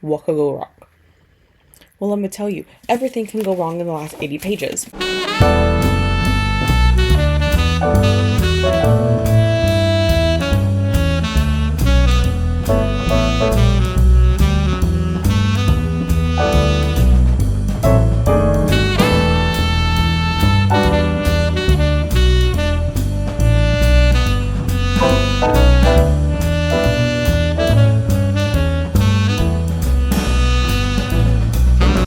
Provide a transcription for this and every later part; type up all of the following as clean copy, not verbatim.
What could go wrong? Well, let me tell you, everything can go wrong in the last 80 pages.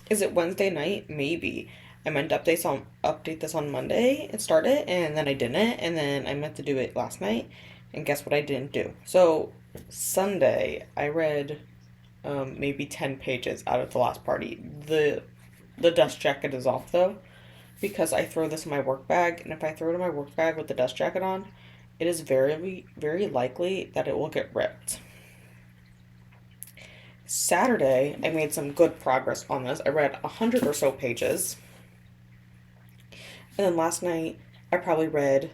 Is it Wednesday night? Maybe. I meant to update this on Monday and start it, and then I didn't, and then I meant to do it last night, and guess what I didn't do? So Sunday I read maybe 10 pages out of the last party. The dust jacket is off though, because I throw this in my work bag, and if I throw it in my work bag with the dust jacket on, it is very likely that it will get ripped. Saturday, I made some good progress on this. I read 100 or so pages. And then last night, I probably read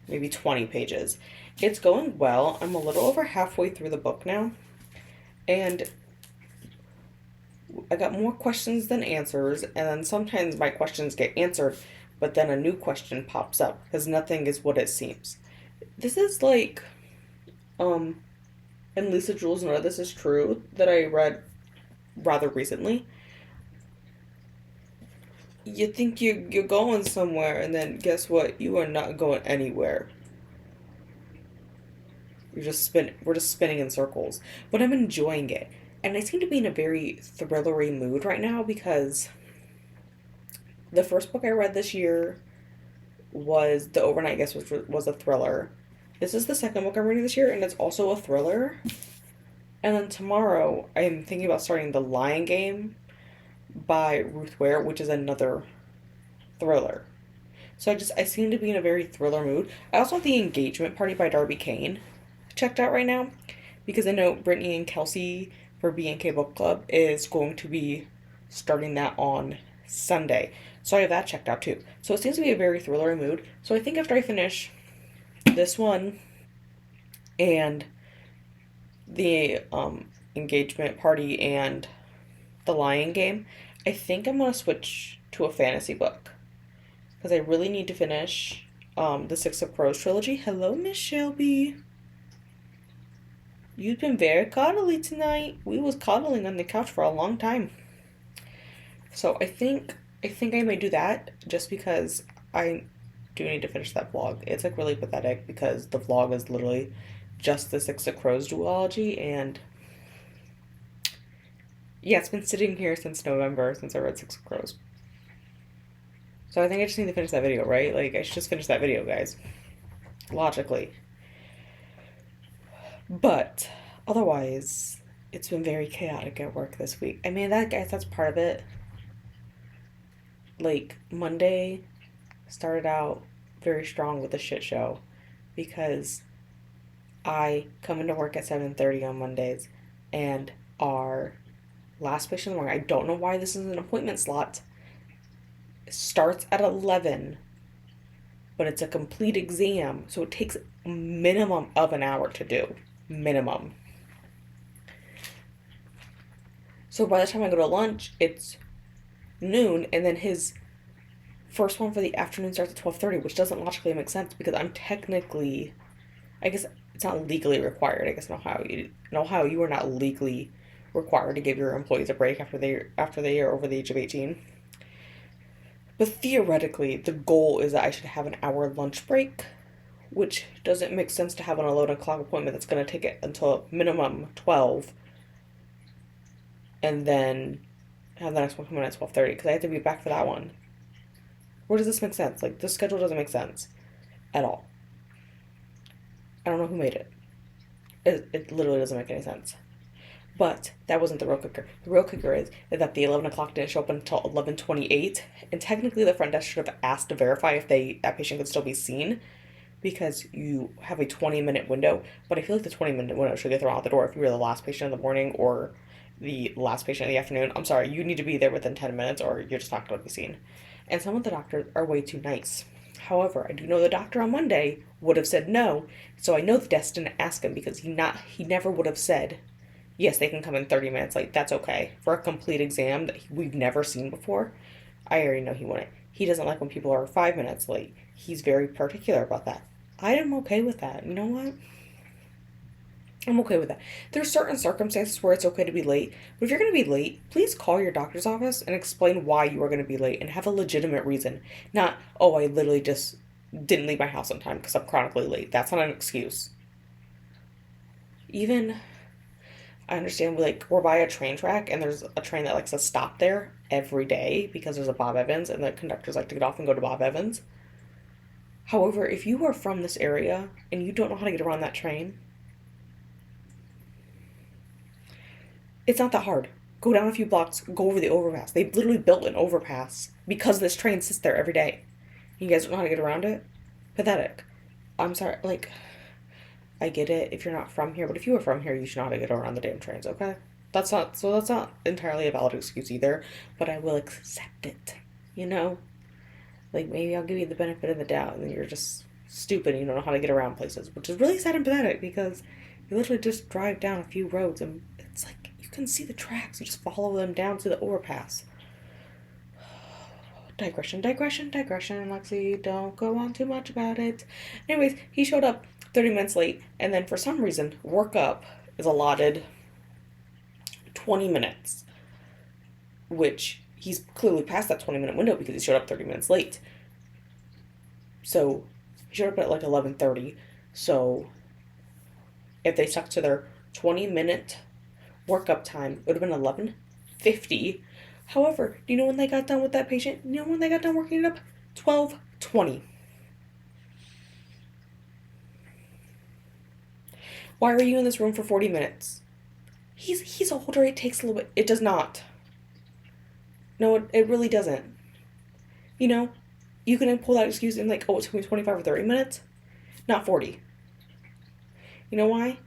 maybe 20 pages. It's going well. I'm a little over halfway through the book now. And I got more questions than answers. And then sometimes my questions get answered, but then a new question pops up because nothing is what it seems. This is like, and Lisa Jules None of This Is True that I read rather recently. You think you're going somewhere, and then guess what? You are not going anywhere. We're just spinning in circles. But I'm enjoying it. And I seem to be in a very thrillery mood right now because the first book I read this year was The Overnight Guest, which was a thriller. This is the second book I'm reading this year, and it's also a thriller. And then tomorrow, I'm thinking about starting The Lion Game by Ruth Ware, which is another thriller. So I seem to be in a very thriller mood. I also have The Engagement Party by Darby Kane checked out right now, because I know Brittany and Kelsey for B&K Book Club is going to be starting that on Sunday. So I have that checked out too. So it seems to be a very thrillery mood. So I think after I finish this one and the Engagement Party and The Lion Game, I think I'm going to switch to a fantasy book because I really need to finish the Six of Crows trilogy. Hello, Miss Shelby. You've been very cuddly tonight. We was cuddling on the couch for a long time. So I think I may do that just because I do need to finish that vlog. It's like really pathetic because the vlog is literally just the Six of Crows duology, and yeah, it's been sitting here since November, since I read Six of Crows. So I think I just need to finish that video, right? Like, I should just finish that video, guys. Logically. But otherwise, it's been very chaotic at work this week. I mean, that's part of it. Like, Monday started out very strong with a shit show because I come into work at 7:30 on Mondays, and our last patient in the morning, I don't know why this is an appointment slot, starts at 11, but it's a complete exam, so it takes a minimum of an hour to do. Minimum. So by the time I go to lunch, it's noon, and then his first one for the afternoon starts at 12:30, which doesn't logically make sense because I'm technically, I guess it's not legally required. I guess in Ohio you are not legally required to give your employees a break after they are over the age of 18. But theoretically, the goal is that I should have an hour lunch break, which doesn't make sense to have an 11 o'clock appointment that's going to take it until minimum 12, and then have the next one come in at 12:30 because I have to be back for that one. Where does this make sense? Like, this schedule doesn't make sense at all. I don't know who made it. It literally doesn't make any sense. But that wasn't the real kicker. The real kicker is that the 11 o'clock didn't show up until 11:28, and technically the front desk should have asked to verify if that patient could still be seen, because you have a 20-minute window, but I feel like the 20-minute window should get thrown out the door if you were the last patient in the morning or the last patient in the afternoon. I'm sorry, you need to be there within 10 minutes or you're just not going to be seen. And some of the doctors are way too nice. However, I do know the doctor on Monday would have said no, so I know the desk didn't ask him because he never would have said Yes, they can come in 30 minutes late. That's okay. For a complete exam that we've never seen before, I already know he wouldn't. He doesn't like when people are 5 minutes late. He's very particular about that. I am okay with that. You know what? I'm okay with that. There's certain circumstances where it's okay to be late, but if you're going to be late, please call your doctor's office and explain why you are going to be late and have a legitimate reason. Not, oh, I literally just didn't leave my house on time because I'm chronically late. That's not an excuse. Even, I understand, like, we're by a train track and there's a train that likes to stop there every day because there's a Bob Evans and the conductors like to get off and go to Bob Evans. However, if you are from this area and you don't know how to get around that train, it's not that hard. Go down a few blocks, go over the overpass. They literally built an overpass because this train sits there every day. You guys don't know how to get around it? Pathetic. I'm sorry, like, I get it if you're not from here, but if you were from here, you should know how to get around the damn trains, okay? That's not entirely a valid excuse either, but I will accept it. You know? Like, maybe I'll give you the benefit of the doubt, and then you're just stupid and you don't know how to get around places, which is really sad and pathetic because you literally just drive down a few roads and it's like you can see the tracks. You just follow them down to the overpass. Digression, digression, digression, Lexi. Don't go on too much about it. Anyways, he showed up 30 minutes late, and then for some reason, workup is allotted 20 minutes, which he's clearly past that 20-minute window because he showed up 30 minutes late. So he showed up at like 11:30. So if they stuck to their 20-minute workup time, it would have been 11:50. However, do you know when they got done with that patient? You know when they got done working it up? 12:20. Why are you in this room for 40 minutes? He's older. It takes a little bit. It does not. No, it really doesn't. You know, you can pull that excuse and like, oh, it took me 25 or 30 minutes, not 40. You know why?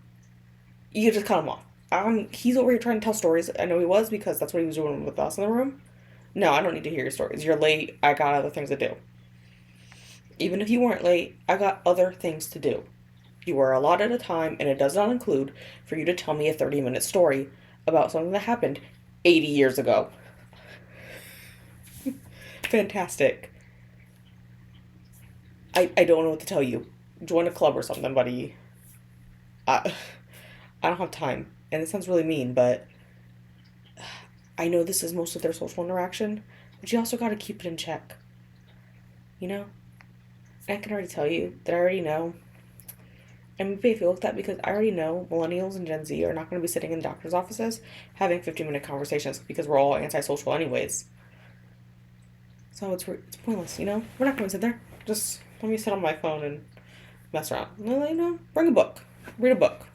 You just cut him off. He's over here trying to tell stories. I know he was because that's what he was doing with us in the room. No, I don't need to hear your stories. You're late. I got other things to do. Even if you weren't late, I got other things to do. You were allotted a time, and it does not include for you to tell me a 30-minute story about something that happened 80 years ago. Fantastic. I don't know what to tell you. Join a club or something, buddy. I don't have time. And it sounds really mean, but I know this is most of their social interaction, but you also got to keep it in check. You know? And I can already tell you that I already know. And maybe I feel like that because I already know millennials and Gen Z are not going to be sitting in doctor's offices having 50-minute conversations because we're all antisocial anyways. So it's pointless, you know? We're not going to sit there. Just let me sit on my phone and mess around. You know, bring a book. Read a book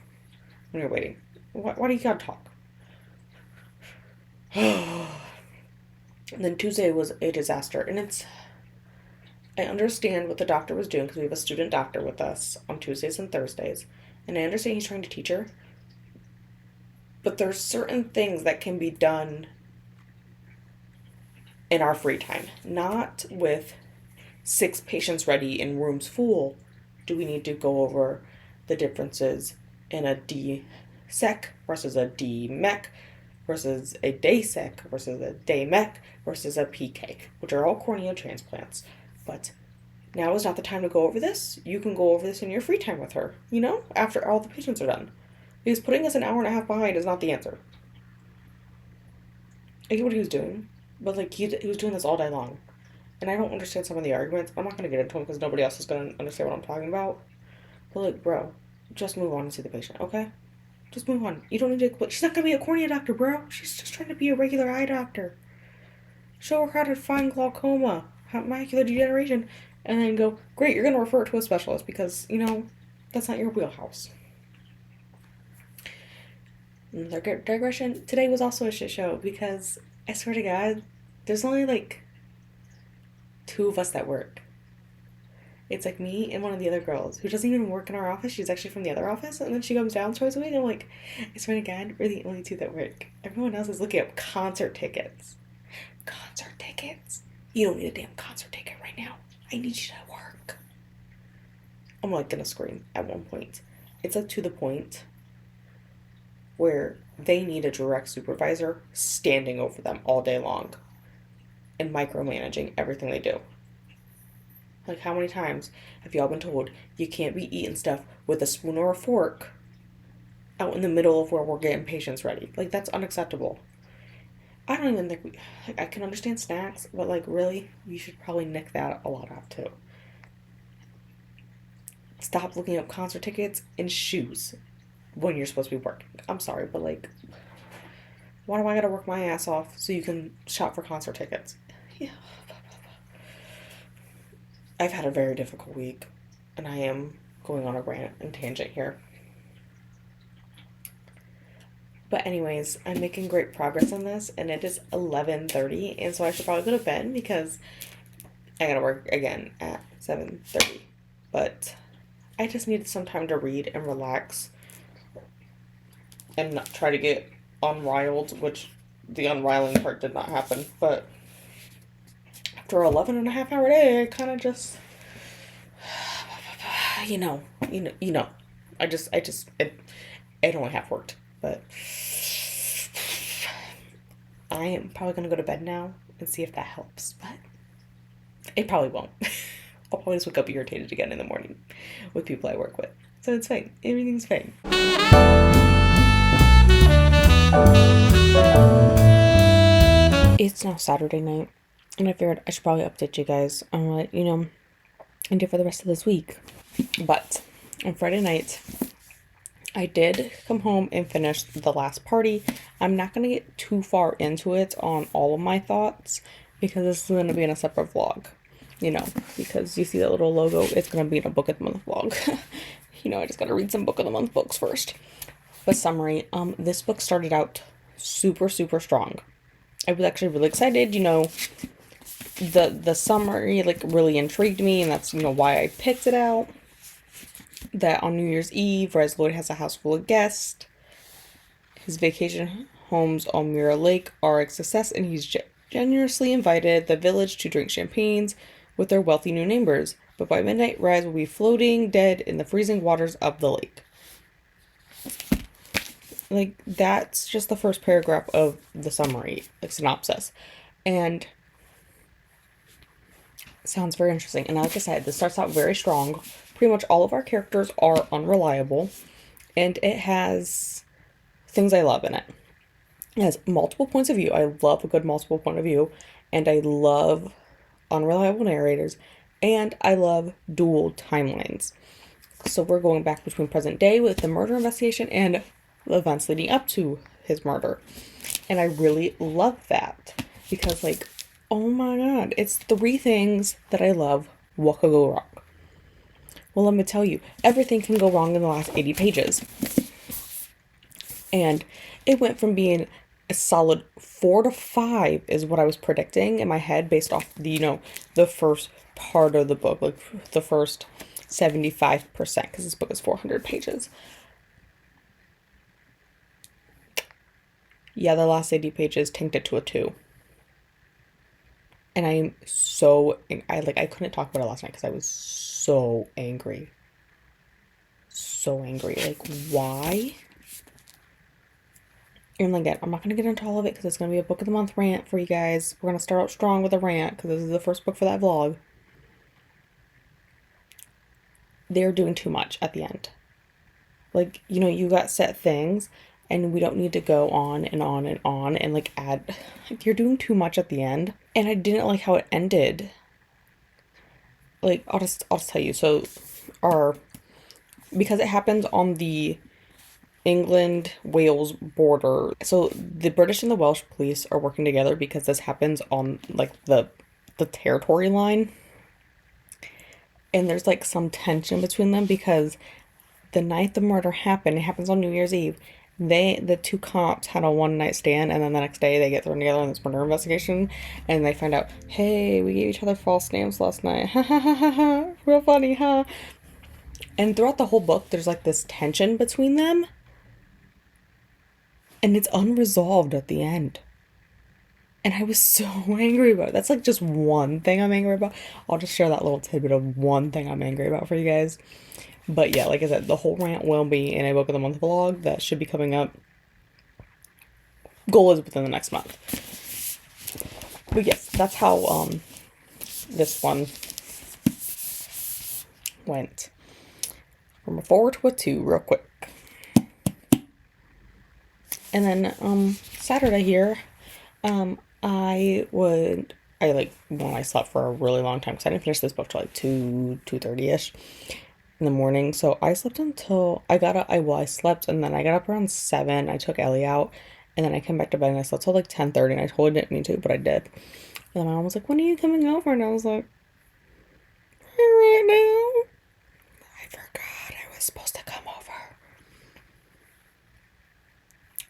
when you're waiting. Why do you gotta talk? And then Tuesday was a disaster. And I understand what the doctor was doing because we have a student doctor with us on Tuesdays and Thursdays. And I understand he's trying to teach her. But there's certain things that can be done in our free time. Not with 6 patients ready in rooms full. Do we need to go over the differences in a D-Sec versus a D-Mech versus a Day-Sec versus a Day-Mech versus a PK, which are all cornea transplants. But now is not the time to go over this. You can go over this in your free time with her, you know, after all the patients are done. Because putting us an hour and a half behind is not the answer. I get what he was doing, but like he was doing this all day long. And I don't understand some of the arguments. I'm not going to get into them because nobody else is going to understand what I'm talking about. But like, bro, just move on and see the patient, okay? Just move on. You don't need to. She's not going to be a cornea doctor, bro. She's just trying to be a regular eye doctor. Show her how to find glaucoma, macular degeneration, and then go, great, you're going to refer it to a specialist because, you know, that's not your wheelhouse. Another digression. Today was also a shit show because I swear to God, there's only like 2 of us that work. It's like me and one of the other girls who doesn't even work in our office. She's actually from the other office, and then she comes down twice a week. And I'm like, I swear to God, we're the only 2 that work. Everyone else is looking up concert tickets. Concert tickets? You don't need a damn concert ticket right now. I need you to work. I'm like gonna scream at one point. It's like to the point where they need a direct supervisor standing over them all day long and micromanaging everything they do. Like, how many times have y'all been told you can't be eating stuff with a spoon or a fork out in the middle of where we're getting patients ready? Like, that's unacceptable. I don't even think like, I can understand snacks, but like, really, you should probably nick that a lot out too. Stop looking up concert tickets and shoes when you're supposed to be working. I'm sorry, but like, why do I gotta work my ass off so you can shop for concert tickets? Yeah. I've had a very difficult week, and I am going on a rant and tangent here. But anyways, I'm making great progress on this, and it is 11:30, and so I should probably go to bed because I gotta work again at 7:30. But I just needed some time to read and relax and not try to get unriled, which the unriling part did not happen. But after 11 and a half hour day, I kind of just, you know, it only half worked. But I am probably going to go to bed now and see if that helps. But it probably won't. I'll probably just wake up irritated again in the morning with people I work with. So it's fine. Everything's fine. It's now Saturday night, and I figured I should probably update you guys on what, I did for the rest of this week. But on Friday night, I did come home and finish the last party. I'm not going to get too far into it on all of my thoughts because this is going to be in a separate vlog, because you see that little logo, it's going to be in a book of the month vlog. I just got to read some book of the month books first. But summary, this book started out super, super strong. I was actually really excited, the summary really intrigued me, and that's why I picked it out. That on New Year's Eve, whereas Lloyd has a house full of guests, his vacation homes on Mirror Lake are a success, and he's generously invited the village to drink champagnes with their wealthy new neighbors. But by midnight, Rise will be floating dead in the freezing waters of the lake. That's just the first paragraph of the summary, synopsis. And it sounds very interesting. And like I said, this starts out very strong. Pretty much all of our characters are unreliable. And it has things I love in it. It has multiple points of view. I love a good multiple point of view. And I love unreliable narrators. And I love dual timelines. So we're going back between present day with the murder investigation and the events leading up to his murder. And I really love that because oh my god, it's 3 things that I love. What could go wrong? Well, let me tell you, everything can go wrong in the last 80 pages. And it went from being a solid 4 to 5 is what I was predicting in my head based off the, the first part of the book, the first 75%, because this book is 400 pages. Yeah, the last 80 pages tanked it to a 2. And I couldn't talk about it last night because I was so angry. So angry. Why? And again, I'm not going to get into all of it because it's going to be a book of the month rant for you guys. We're going to start out strong with a rant because this is the first book for that vlog. They're doing too much at the end. You got set things and we don't need to go on and on and on and add, you're doing too much at the end. And I didn't like how it ended. I'll just tell you. So because it happens on the England-Wales border. So the British and the Welsh police are working together because this happens on the territory line. And there's some tension between them because the night the murder happened, it happens on New Year's Eve. The 2 cops had a one-night stand, and then the next day they get thrown together in this murder investigation, and they find out, hey, we gave each other false names last night. Ha ha ha ha ha. Real funny, huh? And throughout the whole book, there's this tension between them. And it's unresolved at the end. And I was so angry about it. That's just one thing I'm angry about. I'll just share that little tidbit of one thing I'm angry about for you guys. But yeah, like I said, the whole rant will be in a book of the month vlog that should be coming up goal is within the next month. But yes, that's how this one went. From a 4 to a 2 real quick. And then Saturday here, I slept for a really long time because I didn't finish this book till like 2:30ish in the morning. So I slept until I slept, and then I got up around 7. I took Ellie out, and then I came back to bed and I slept till like 10:30, and I totally didn't mean to, but I did. And then my mom was like, "When are you coming over?" And I was like, "Right now." I forgot I was supposed to come over.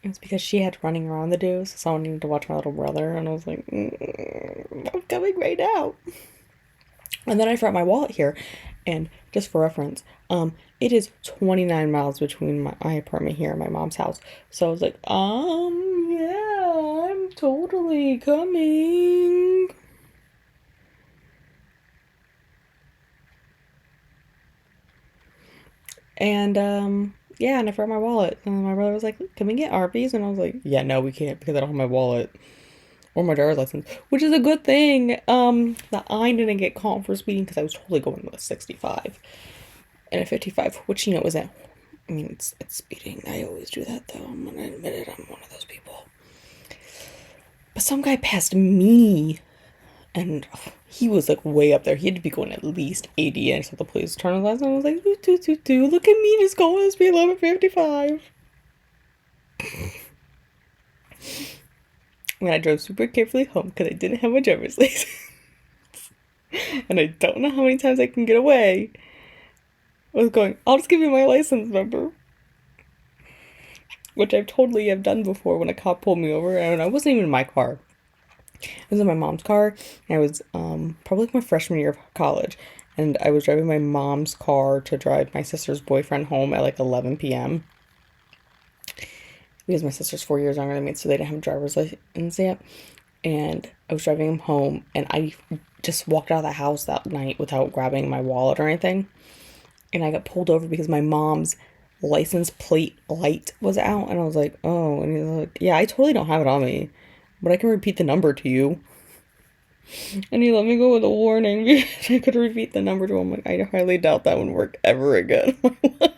It's because she had running around to do, so someone needed to watch my little brother, and I was like, I'm coming right now. And then I forgot my wallet here, and just for reference, it is 29 miles between my apartment here and my mom's house. So I was like, yeah, I'm totally coming. And yeah, and I forgot my wallet. And my brother was like, "Can we get Arby's?" And I was like, "Yeah, no, we can't because I don't have my wallet or my driver's license," which is a good thing. That I didn't get caught for speeding because I was totally going with a 65 and a 55, which is at. I mean, it's speeding. I always do that though. I'm gonna admit it. I'm one of those people. But some guy passed me, and he was like way up there. He had to be going at least 80, and so the police turned his lights on. I was like, doo. Look at me just going at speed limit 55. And I drove super carefully home because I didn't have my driver's license. And I don't know how many times I can get away. I was going, I'll just give you my license number. Which I totally have done before when a cop pulled me over. And I wasn't even in my car. It was in my mom's car. And I was probably like my freshman year of college. And I was driving my mom's car to drive my sister's boyfriend home at like 11 p.m. Because my sister's 4 years younger than me, so they didn't have a driver's license yet. And I was driving him home, and I just walked out of the house that night without grabbing my wallet or anything. And I got pulled over because my mom's license plate light was out, and I was like, "Oh," and he's like, "Yeah, I totally don't have it on me, but I can repeat the number to you." And he let me go with a warning because I could repeat the number to him. Like, I highly doubt that would work ever again in my life.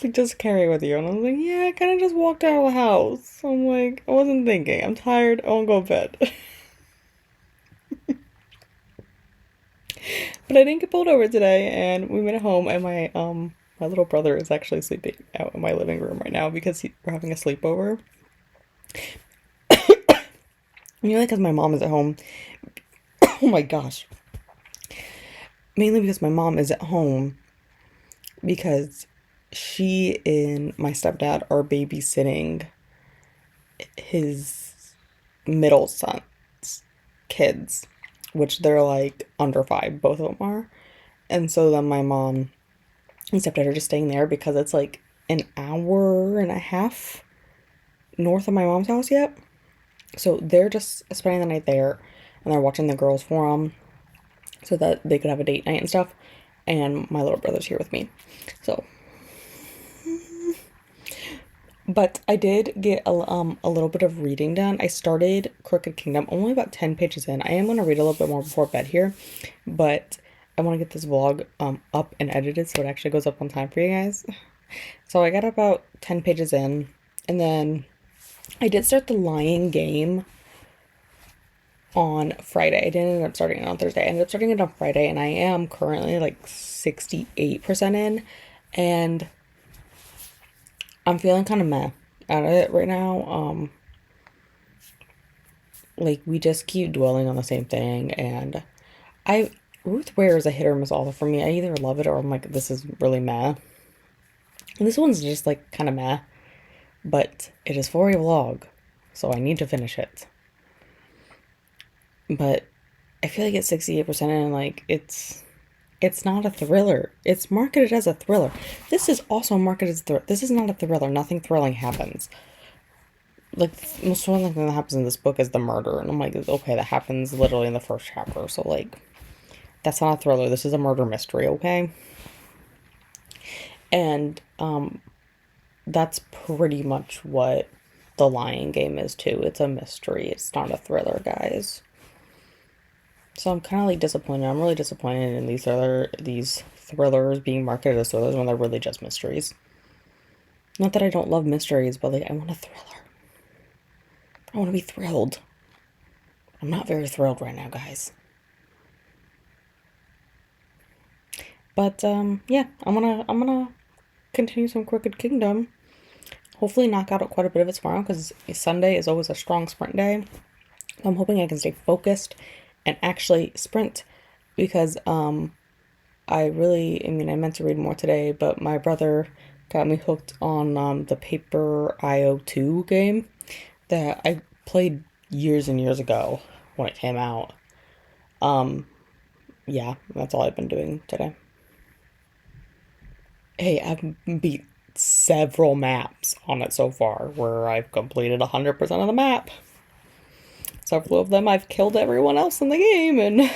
Like, just carry it with you. And I was like, yeah, I kind of just walked out of the house. I'm like, I wasn't thinking. I'm tired. I won't go to bed. But I didn't get pulled over today, and we made it home, and my little brother is actually sleeping out in my living room right now because we're having a sleepover. Because my mom is at home. Oh my gosh. Mainly because my mom is at home because she and my stepdad are babysitting his middle son's kids, which they're like under 5, both of them are. And so then my mom and stepdad are just staying there because it's like an hour and a half north of my mom's house yet. So they're just spending the night there, and they're watching the girls' forum so that they could have a date night and stuff. And my little brother's here with me. So, but I did get a little bit of reading done. I started Crooked Kingdom, only about 10 pages in. I am going to read a little bit more before bed here, but I want to get this vlog up and edited so it actually goes up on time for you guys. So I got about 10 pages in, and then I did start The Lion Game on Friday. I didn't end up starting it on Thursday. I ended up starting it on Friday, and I am currently like 68% in, and I'm feeling kind of meh out of it right now. Like, we just keep dwelling on the same thing, and Ruth Ware is a hit or miss author for me. I either love it or I'm like, this is really meh. And this one's just like kind of meh, but it is for a vlog, so I need to finish it. But I feel like it's 68% in, like, it's not a thriller. It's marketed as a thriller. This is also marketed as a thriller. This is not a thriller. Nothing thrilling happens. Like, most thrilling thing that happens in this book is the murder. And I'm like, okay, that happens literally in the first chapter. So, like, that's not a thriller. This is a murder mystery, okay? And, that's pretty much what the Lion Game is too. It's a mystery. It's not a thriller, guys. So I'm kind of like disappointed. I'm really disappointed in these thrillers being marketed as thrillers when they're really just mysteries. Not that I don't love mysteries, but like I want a thriller. I want to be thrilled. I'm not very thrilled right now, guys. But yeah, I'm gonna continue some Crooked Kingdom. Hopefully knock out quite a bit of it tomorrow because Sunday is always a strong sprint day. I'm hoping I can stay focused and actually sprint because I meant to read more today, but my brother got me hooked on the Paper IO2 game that I played years and years ago when it came out. Um, yeah, that's all I've been doing today. Hey, I've beat several maps on it so far where I've completed 100% of the map. Several of them I've killed everyone else in the game and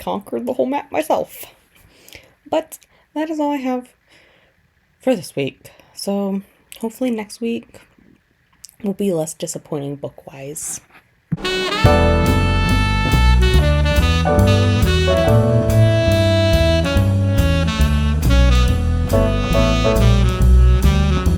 conquered the whole map myself. But that is all I have for this week. So hopefully next week will be less disappointing book wise.